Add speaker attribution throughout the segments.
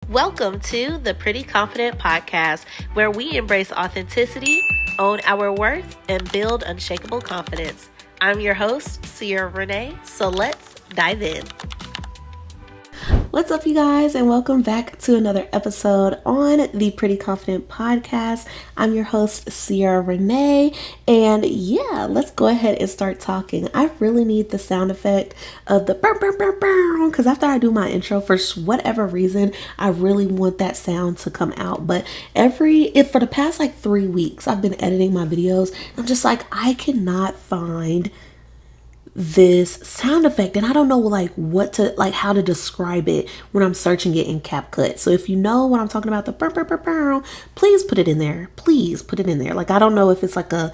Speaker 1: Welcome to the Pretty Confident Podcast, where we embrace authenticity, own our worth, and build unshakable confidence. I'm your host, Sierra Renee, so let's dive in. What's up, you guys, and welcome back to another episode on the Pretty Confident Podcast. I'm your host, Sierra Renee, and let's go ahead and start talking. I really need the sound effect of the burr, burr, burr, burr, because after I do my intro, for whatever reason, I really want that sound to come out. But for the past 3 weeks, I've been editing my videos. I'm just I cannot find this sound effect, and I don't know how to describe it when I'm searching it in CapCut. So if you know what I'm talking about, the burr, burr, burr, burr, please put it in there. Please put it in there. I don't know if it's like a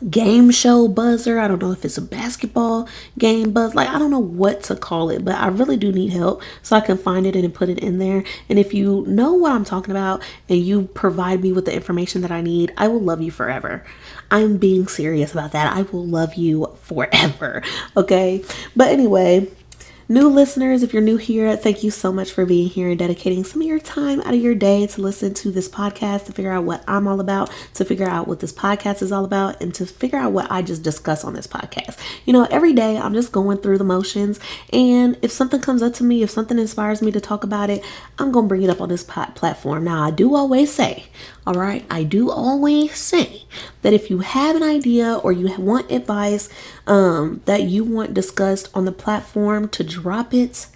Speaker 1: game show buzzer. I don't know if it's a basketball game buzz. I don't know what to call it, but I really do need help so I can find it and put it in there. And if you know what I'm talking about and you provide me with the information that I need, I will love you forever. I'm being serious about that. I will love you forever. Okay. But anyway, new listeners, if you're new here, thank you so much for being here and dedicating some of your time out of your day to listen to this podcast, to figure out what I'm all about, to figure out what this podcast is all about, and to figure out what I just discuss on this podcast. Every day I'm just going through the motions, and if something comes up to me, if something inspires me to talk about it, I'm going to bring it up on this platform. Now, I do always say that if you have an idea or you want advice that you want discussed on the platform, to drop it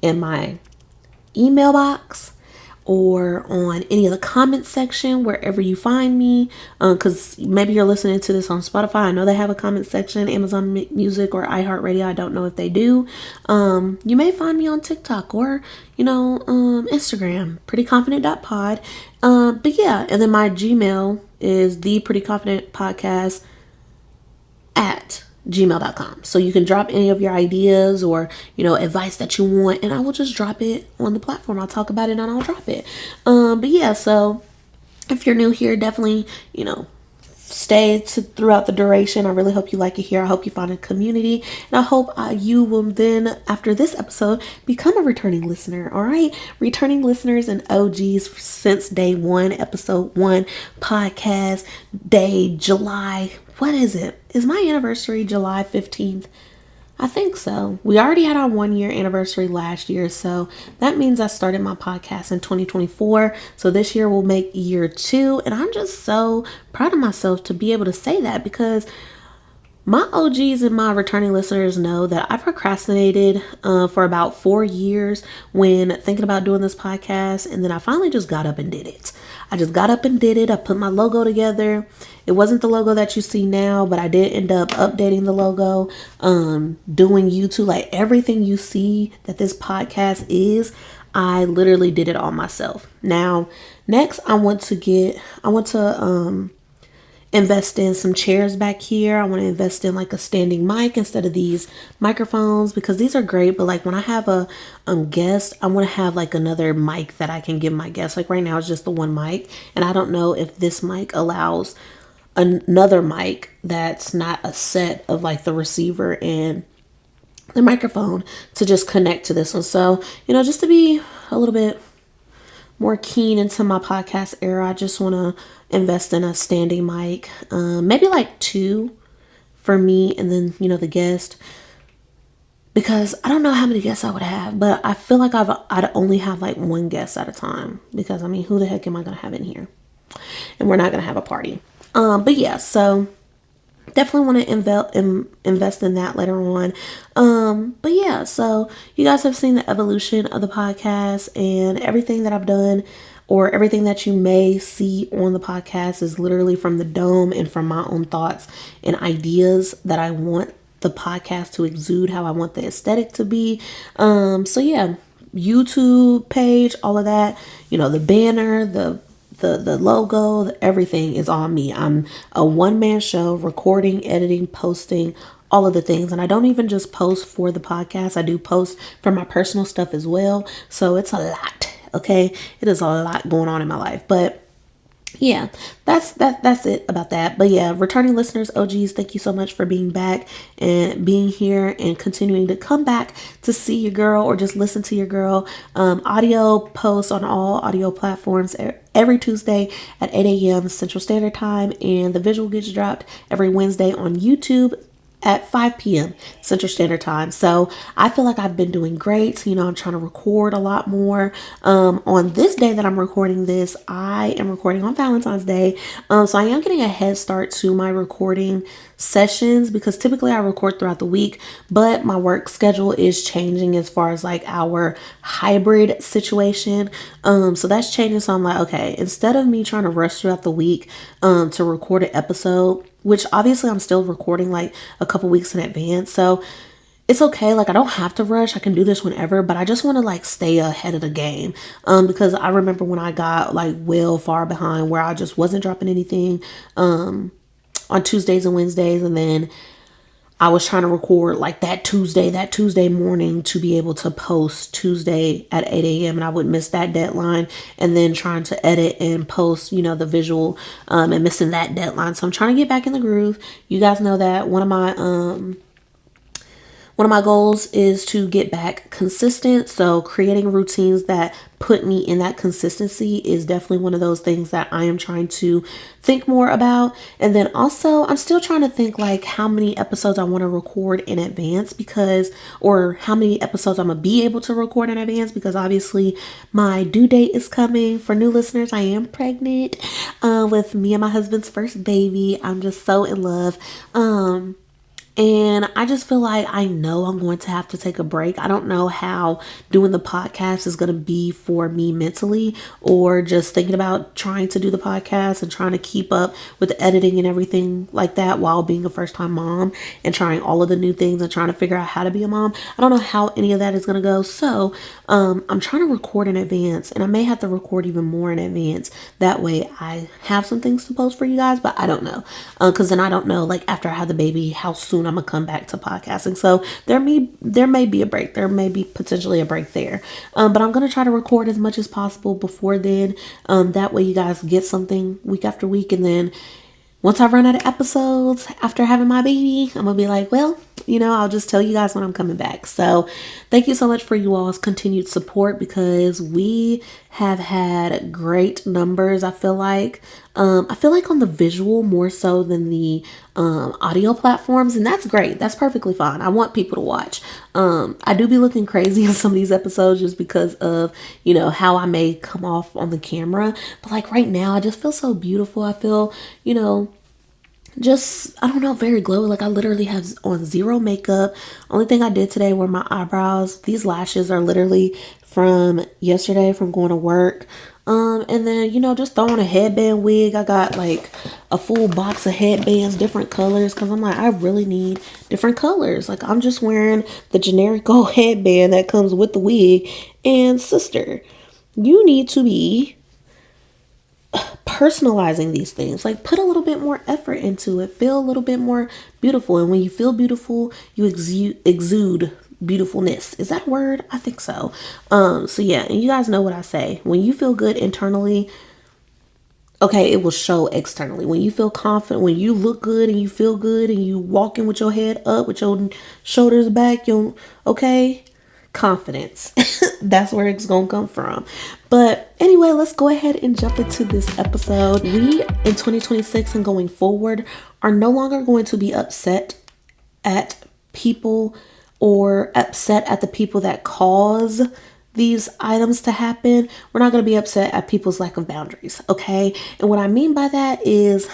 Speaker 1: in my email box or on any of the comment section, wherever you find me, because maybe you're listening to this on Spotify. I know they have a comment section, Amazon Music or iHeartRadio. I don't know if they do. You may find me on TikTok or Instagram, prettyconfident.pod. And then my Gmail is theprettyconfidentpodcast at gmail.com. So you can drop any of your ideas or advice that you want, and I will just drop it on the platform. I'll talk about it and I'll drop it. So if you're new here, definitely stay throughout the duration. I really hope you like it here. I hope you find a community, and I hope you will then, after this episode, become a returning listener. All right, returning listeners and OGs since day one, episode 1, podcast day, July. What is it? Is my anniversary July 15th? I think so. We already had our 1-year anniversary last year, so that means I started my podcast in 2024. So this year will make year 2, and I'm just so proud of myself to be able to say that, because my OGs and my returning listeners know that I procrastinated for about 4 years when thinking about doing this podcast, and then I finally just got up and did it. I put my logo together. It wasn't the logo that you see now, but I did end up updating the logo, doing YouTube, everything you see that this podcast is. I literally did it all myself. Now, next I want to invest in some chairs back here. I want to invest in a standing mic instead of these microphones, because these are great, but when I have a guest, I want to have another mic that I can give my guests. Right now it's just the one mic, and I don't know if this mic allows another mic that's not a set of the receiver and the microphone to just connect to this one. So, just to be a little bit more keen into my podcast era, I just want to invest in a standing mic, maybe 2 for me and then the guest, because I don't know how many guests I would have, but I feel I'd only have 1 guest at a time, because who the heck am I gonna have in here? And we're not gonna have a party. So definitely want to invest in that later on. So you guys have seen the evolution of the podcast, and everything that I've done, or everything that you may see on the podcast, is literally from the dome and from my own thoughts and ideas that I want the podcast to exude, how I want the aesthetic to be. YouTube page, all of that, the banner, the logo, everything is on me. I'm a one-man show, recording, editing, posting, all of the things. And I don't even just post for the podcast. I do post for my personal stuff as well. So it's a lot. Okay. It is a lot going on in my life, but Yeah, that's it about that. But yeah, returning listeners, OGs, thank you so much for being back and being here and continuing to come back to see your girl or just listen to your girl. Audio posts on all audio platforms every Tuesday at 8 a.m. Central Standard Time, and the visual gets dropped every Wednesday on YouTube at 5 p.m. Central Standard Time. So I feel like I've been doing great. You know, I'm trying to record a lot more. On this day that I'm recording this, I am recording on Valentine's Day. So I am getting a head start to my recording sessions because typically I record throughout the week, but my work schedule is changing as far as like our hybrid situation. So that's changing. So I'm like, okay, instead of me trying to rush throughout the week to record an episode, which obviously I'm still recording like a couple weeks in advance. So it's okay. Like I don't have to rush. I can do this whenever, but I just want to like stay ahead of the game. Because I remember when I got like well far behind where I just wasn't dropping anything on Tuesdays and Wednesdays, and then I was trying to record like that Tuesday morning to be able to post Tuesday at 8 a.m. and I would miss that deadline, and then trying to edit and post, the visual, and missing that deadline. So I'm trying to get back in the groove. You guys know that one of my goals is to get back consistent. So creating routines that put me in that consistency is definitely one of those things that I am trying to think more about. And then also I'm still trying to think like how many episodes I want to record in advance or how many episodes I'm going to be able to record in advance, because obviously my due date is coming. For new listeners, I am pregnant with me and my husband's first baby. I'm just so in love. And I just feel like I know I'm going to have to take a break. I don't know how doing the podcast is going to be for me mentally, or just thinking about trying to do the podcast and trying to keep up with the editing and everything like that while being a first time mom and trying all of the new things and trying to figure out how to be a mom. I don't know how any of that is going to go. So I'm trying to record in advance, and I may have to record even more in advance. That way I have some things to post for you guys, but I don't know. Because then I don't know, like after I have the baby, how soon I'm gonna come back to podcasting. So there may be a break. There may be potentially a break there. But I'm gonna try to record as much as possible before then. That way you guys get something week after week, and then once I run out of episodes after having my baby, I'm gonna be like, well, I'll just tell you guys when I'm coming back. So thank you so much for you all's continued support, because we have had great numbers. I feel like on the visual more so than the audio platforms, and that's great. That's perfectly fine. I want people to watch. I do be looking crazy in some of these episodes just because of how I may come off on the camera, but like right now I just feel so beautiful. I feel just, I don't know, very glowy. Like I literally have on zero makeup. Only thing I did today were my eyebrows. These lashes are literally from yesterday from going to work. And then, just throwing a headband wig. I got like a full box of headbands, different colors, because I'm like, I really need different colors. Like I'm just wearing the generic old headband that comes with the wig. And sister, you need to be personalizing these things. Like put a little bit more effort into it. Feel a little bit more beautiful. And when you feel beautiful, you exude beautifulness. Is that a word? I think so. So yeah, and you guys know what I say. When you feel good internally, okay, it will show externally. When you feel confident, when you look good and you feel good and you walking with your head up, with your shoulders back, confidence. That's where it's gonna come from. But anyway, let's go ahead and jump into this episode. We in 2026 and going forward are no longer going to be upset at people or upset at the people that cause these items to happen. We're not going to be upset at people's lack of boundaries. Okay. And what I mean by that is,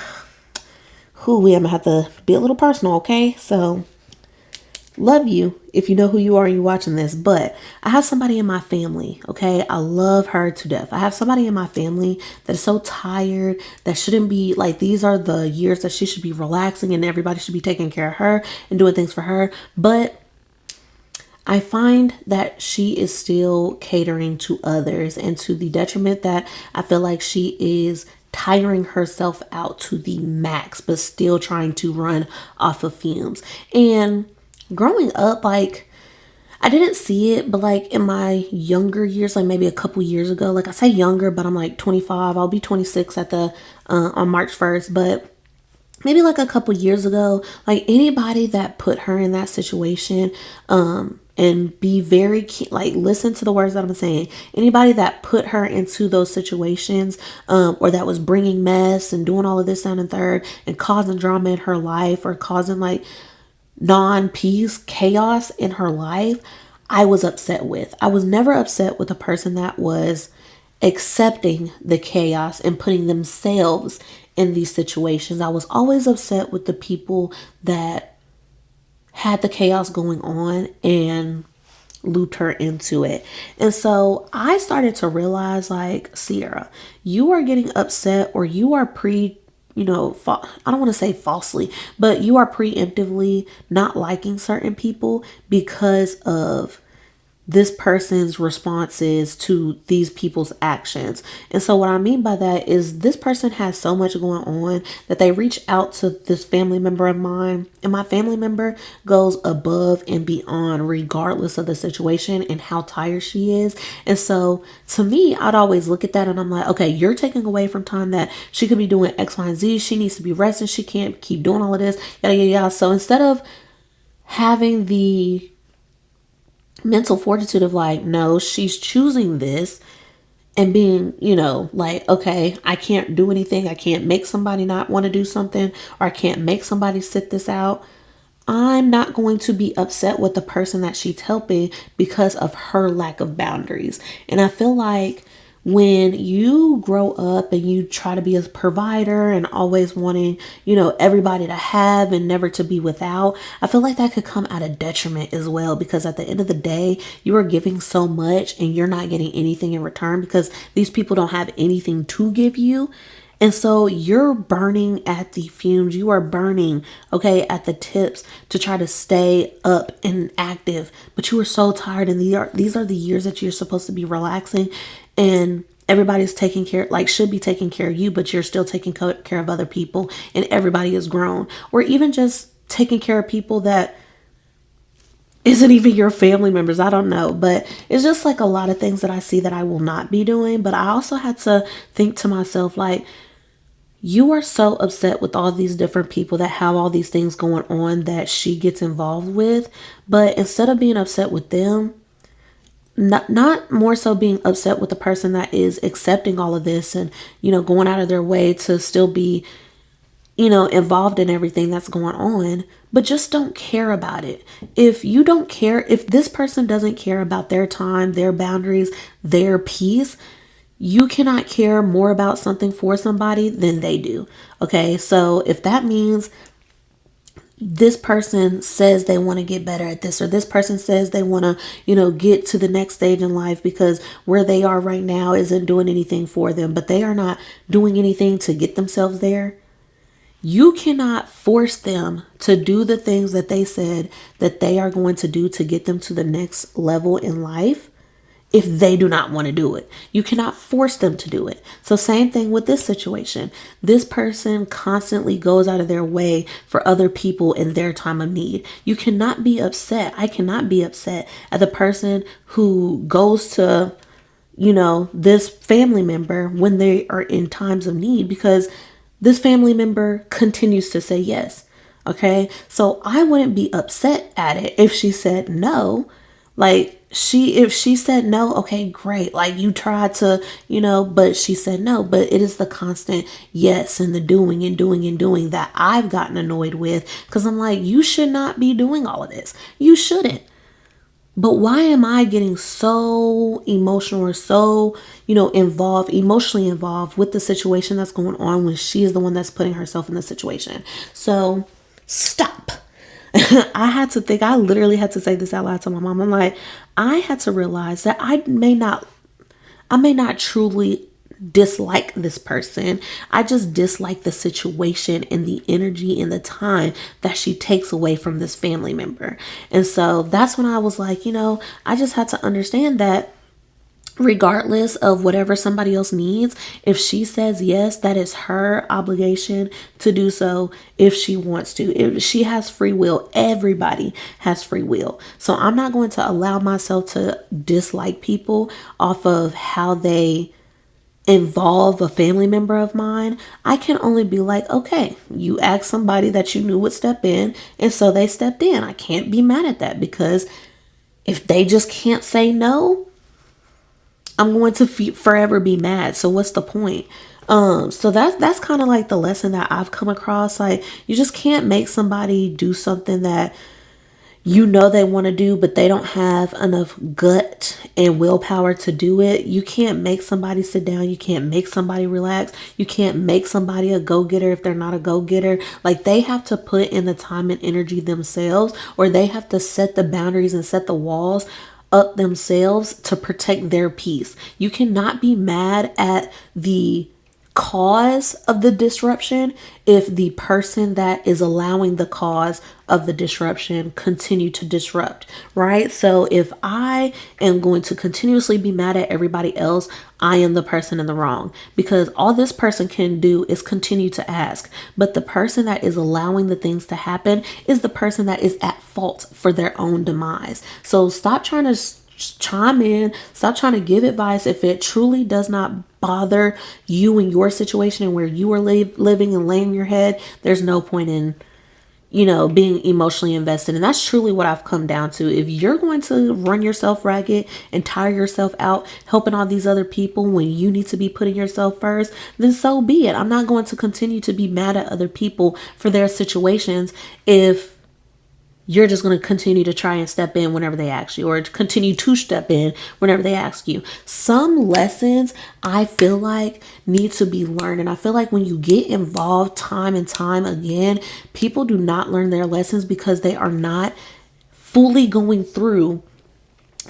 Speaker 1: I'm gonna have to be a little personal. Okay. So love you if you know who you are and you're watching this, but I have somebody in my family, okay? I love her to death. I have somebody in my family that is so tired, that shouldn't be, like, these are the years that she should be relaxing and everybody should be taking care of her and doing things for her. But I find that she is still catering to others, and to the detriment that I feel like she is tiring herself out to the max, but still trying to run off of fumes. And growing up, like, I didn't see it, but like in my younger years, like maybe a couple years ago, like I say younger, but I'm like 25. I'll be 26 at the on March 1st, but maybe like a couple years ago, like anybody that put her in that situation, and be very like listen to the words that I'm saying. Anybody that put her into those situations, or that was bringing mess and doing all of this down and third and causing drama in her life or causing like non-peace, chaos in her life, I was upset with. I was never upset with a person that was accepting the chaos and putting themselves in these situations. I was always upset with the people that had the chaos going on and looped her into it. And so I started to realize, like, Sierra, you are getting upset, or you are I don't want to say falsely, but you are preemptively not liking certain people because of this person's responses to these people's actions. And so what I mean by that is this person has so much going on that they reach out to this family member of mine, and my family member goes above and beyond regardless of the situation and how tired she is. And so to me, I'd always look at that and I'm like, okay, you're taking away from time that she could be doing X, Y, and Z. She needs to be resting. She can't keep doing all of this, yada, yada, yada. So instead of having the mental fortitude of like, no, she's choosing this, and being, like, okay, I can't do anything. I can't make somebody not want to do something, or I can't make somebody sit this out. I'm not going to be upset with the person that she's helping because of her lack of boundaries. And I feel like when you grow up and you try to be a provider and always wanting, everybody to have and never to be without, I feel like that could come at a detriment as well, because at the end of the day, you are giving so much and you're not getting anything in return because these people don't have anything to give you. And so you're burning at the fumes. You are burning, okay, at the tips to try to stay up and active. But you are so tired. And these are the years that you're supposed to be relaxing. And everybody's taking care, like should be taking care of you, but you're still taking care of other people. And everybody is grown. Or even just taking care of people that isn't even your family members. I don't know. But it's just like a lot of things that I see that I will not be doing. But I also had to think to myself, like, you are so upset with all these different people that have all these things going on that she gets involved with. But instead of being upset with them, not more so being upset with the person that is accepting all of this and, going out of their way to still be, involved in everything that's going on, but just don't care about it. If you don't care, if this person doesn't care about their time, their boundaries, their peace, you cannot care more about something for somebody than they do. Okay, so if that means this person says they want to get better at this, or this person says they want to, get to the next stage in life because where they are right now isn't doing anything for them, but they are not doing anything to get themselves there. You cannot force them to do the things that they said that they are going to do to get them to the next level in life if they do not want to do it. You cannot force them to do it. So same thing with this situation. This person constantly goes out of their way for other people in their time of need. You cannot be upset. I cannot be upset at the person who goes to, this family member when they are in times of need, because this family member continues to say yes. Okay. So I wouldn't be upset at it if she said no. Like, if she said no, okay, great. Like, you tried to, but she said no. But it is the constant yes and the doing and doing and doing that I've gotten annoyed with, because I'm like, you should not be doing all of this. You shouldn't. But why am I getting so emotional or so, emotionally involved with the situation that's going on when she is the one that's putting herself in the situation? So stop. I literally had to say this out loud to my mom. I'm like, I had to realize that I may not truly dislike this person. I just dislike the situation and the energy and the time that she takes away from this family member. And so that's when I was like, I just had to understand that regardless of whatever somebody else needs. If she says yes, that is her obligation to do so if she wants to. If she has free will, everybody has free will. So I'm not going to allow myself to dislike people off of how they involve a family member of mine. I can only be like, okay, you asked somebody that you knew would step in, and so they stepped in. I can't be mad at that, because if they just can't say no, I'm going to forever be mad. So what's the point? So that's kind of like the lesson that I've come across. Like, you just can't make somebody do something that you know they want to do, but they don't have enough gut and willpower to do it. You can't make somebody sit down. You can't make somebody relax. You can't make somebody a go-getter if they're not a go-getter. Like, they have to put in the time and energy themselves, or they have to set the boundaries and set the walls up themselves to protect their peace. You cannot be mad at the cause of the disruption if the person that is allowing the cause of the disruption continue to disrupt, right? So if I am going to continuously be mad at everybody else, I am the person in the wrong, because all this person can do is continue to ask. But the person that is allowing the things to happen is the person that is at fault for their own demise. So stop trying to chime in, stop trying to give advice if it truly does not bother you and your situation and where you are living and laying your head. There's no point in being emotionally invested. And that's truly what I've come down to. If you're going to run yourself ragged and tire yourself out helping all these other people when you need to be putting yourself first, then so be it. I'm not going to continue to be mad at other people for their situations if you're just going to continue to try and step in whenever they ask you, or continue to step in whenever they ask you. Some lessons I feel like need to be learned. And I feel like when you get involved time and time again, people do not learn their lessons because they are not fully going through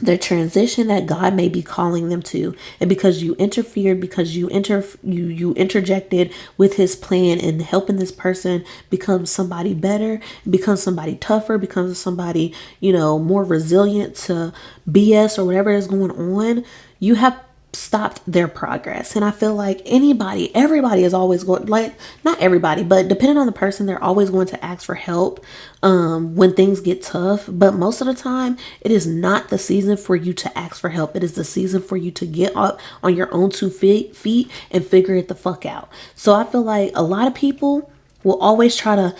Speaker 1: the transition that God may be calling them to. And because you interfered, because you interjected with his plan and helping this person become somebody better, become somebody tougher, become somebody, more resilient to BS or whatever is going on, you have stopped their progress. And I feel like everybody is always going, like, not everybody, but depending on the person, they're always going to ask for help when things get tough. But most of the time, it is not the season for you to ask for help. It is the season for you to get up on your own 2 feet and figure it the fuck out. So I feel like a lot of people will always try to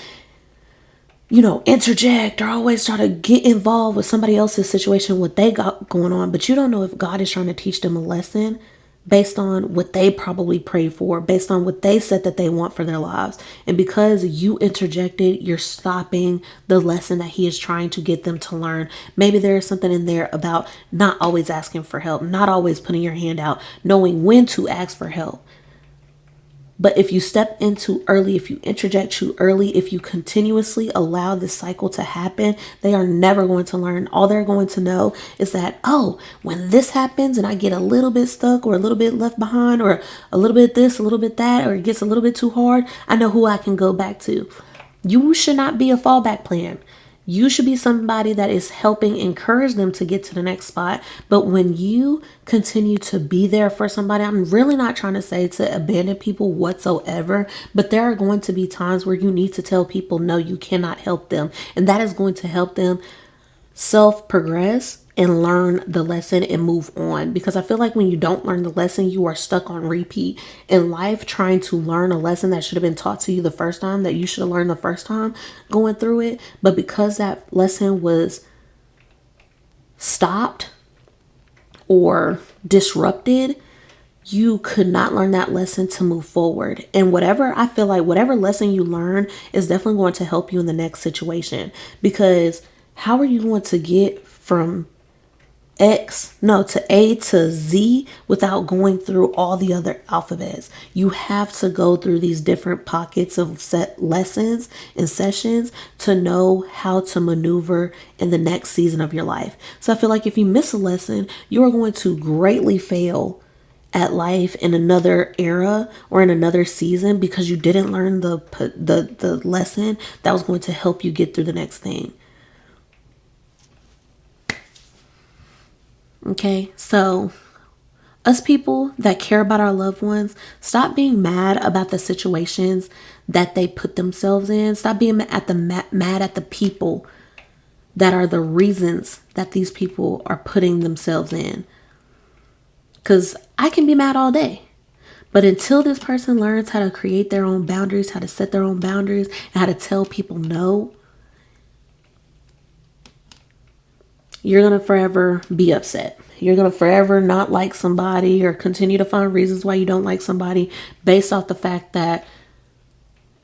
Speaker 1: interject, or always try to get involved with somebody else's situation, what they got going on. But you don't know if God is trying to teach them a lesson based on what they probably prayed for, based on what they said that they want for their lives. And because you interjected, you're stopping the lesson that he is trying to get them to learn. Maybe there is something in there about not always asking for help, not always putting your hand out, knowing when to ask for help. But if you step in too early, if you interject too early, if you continuously allow this cycle to happen, they are never going to learn. All they're going to know is that, oh, when this happens and I get a little bit stuck or a little bit left behind or a little bit this, a little bit that, or it gets a little bit too hard, I know who I can go back to. You should not be a fallback plan. You should be somebody that is helping encourage them to get to the next spot. But when you continue to be there for somebody, I'm really not trying to say to abandon people whatsoever, but there are going to be times where you need to tell people, no, you cannot help them. And that is going to help them self-progress and learn the lesson and move on. Because I feel like when you don't learn the lesson, you are stuck on repeat in life, trying to learn a lesson that should have been taught to you the first time, that you should have learned the first time going through it. But because that lesson was stopped or disrupted, you could not learn that lesson to move forward. And I feel like whatever lesson you learn is definitely going to help you in the next situation. Because how are you going to get from to A to Z without going through all the other alphabets? You have to go through these different pockets of set lessons and sessions to know how to maneuver in the next season of your life. So I feel like if you miss a lesson, you are going to greatly fail at life in another era or in another season because you didn't learn the lesson that was going to help you get through the next thing. Okay, so Us people that care about our loved ones, stop being mad about the situations that they put themselves in. Stop being mad at the people that are the reasons that these people are putting themselves in. Because I can be mad all day. But until this person learns how to create their own boundaries, how to set their own boundaries, and how to tell people no, you're going to forever be upset. You're going to forever not like somebody or continue to find reasons why you don't like somebody based off the fact that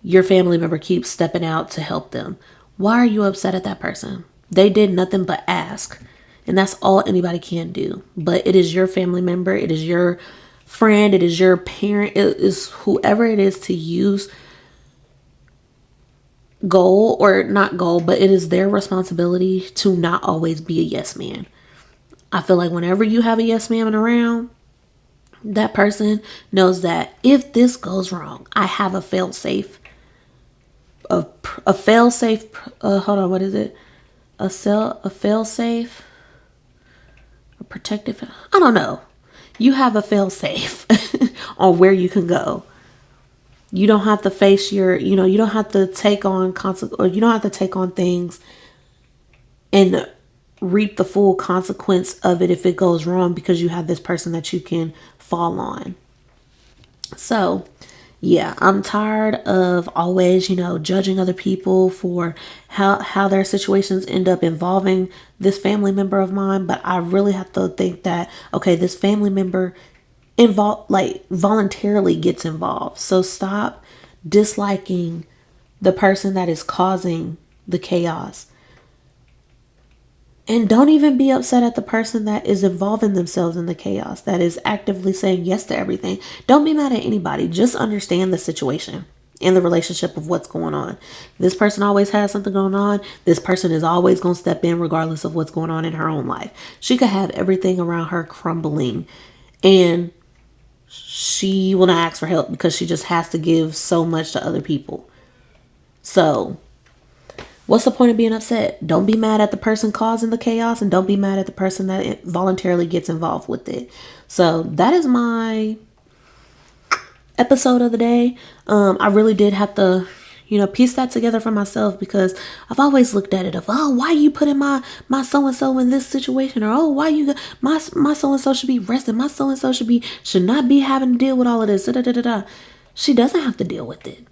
Speaker 1: your family member keeps stepping out to help them. Why are you upset at that person? They did nothing but ask. And that's all anybody can do. But it is your family member. It is your friend. It is your parent. It is whoever it is to use goal or not goal, but it is their responsibility to not always be a yes man. I feel like whenever you have a yes man around, that person knows that if this goes wrong, I have a fail safe. A fail safe. Hold on, what is it? A fail safe. A protective. I don't know. You have a fail safe on where you can go. You don't have to face you don't have to take on you don't have to take on things and reap the full consequence of it if it goes wrong because you have this person that you can fall on. So, yeah, I'm tired of always, judging other people for how their situations end up involving this family member of mine. But I really have to think that, okay, this family member voluntarily gets involved. So stop disliking the person that is causing the chaos. And don't even be upset at the person that is involving themselves in the chaos, that is actively saying yes to everything. Don't be mad at anybody. Just understand the situation and the relationship of what's going on. This person always has something going on. This person is always going to step in regardless of what's going on in her own life. She could have everything around her crumbling and she will not ask for help because she just has to give so much to other people. So what's the point of being upset? Don't be mad at the person causing the chaos and don't be mad at the person that voluntarily gets involved with it. So that is my episode of the day. I really did have to, piece that together for myself because I've always looked at it of, oh, why you putting my so-and-so in this situation? Or, oh, why you, my so-and-so should be rested. My so-and-so should not be having to deal with all of this. Da, da, da, da, da. She doesn't have to deal with it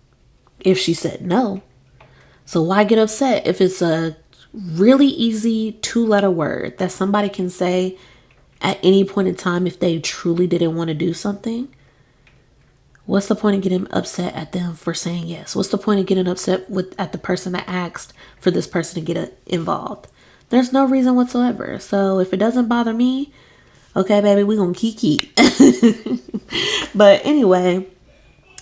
Speaker 1: if she said no. So why get upset if it's a really easy 2-letter word that somebody can say at any point in time if they truly didn't want to do something? What's the point of getting upset at them for saying yes? What's the point of getting upset at the person that asked for this person to get involved? There's no reason whatsoever. So if it doesn't bother me, okay, baby, we're going to keep. But anyway,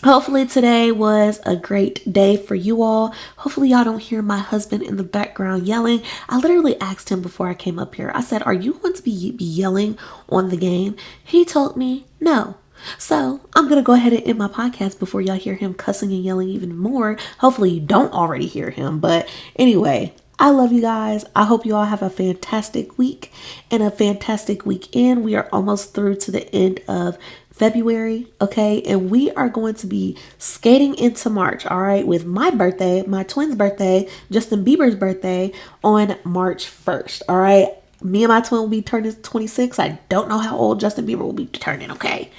Speaker 1: hopefully today was a great day for you all. Hopefully y'all don't hear my husband in the background yelling. I literally asked him before I came up here. I said, are you going to be yelling on the game? He told me no. So I'm going to go ahead and end my podcast before y'all hear him cussing and yelling even more. Hopefully you don't already hear him. But anyway, I love you guys. I hope you all have a fantastic week and a fantastic weekend. We are almost through to the end of February, okay? And we are going to be skating into March, all right? With my birthday, my twin's birthday, Justin Bieber's birthday on March 1st, all right? Me and my twin will be turning 26. I don't know how old Justin Bieber will be turning, okay?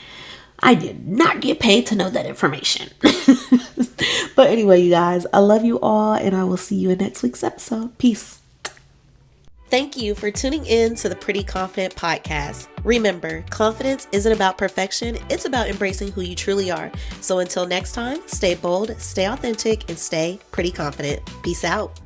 Speaker 1: I did not get paid to know that information. But anyway, you guys, I love you all, and I will see you in next week's episode. Peace. Thank you for tuning in to the Pretty Confident Podcast. Remember, confidence isn't about perfection. It's about embracing who you truly are. So until next time, stay bold, stay authentic, and stay pretty confident. Peace out.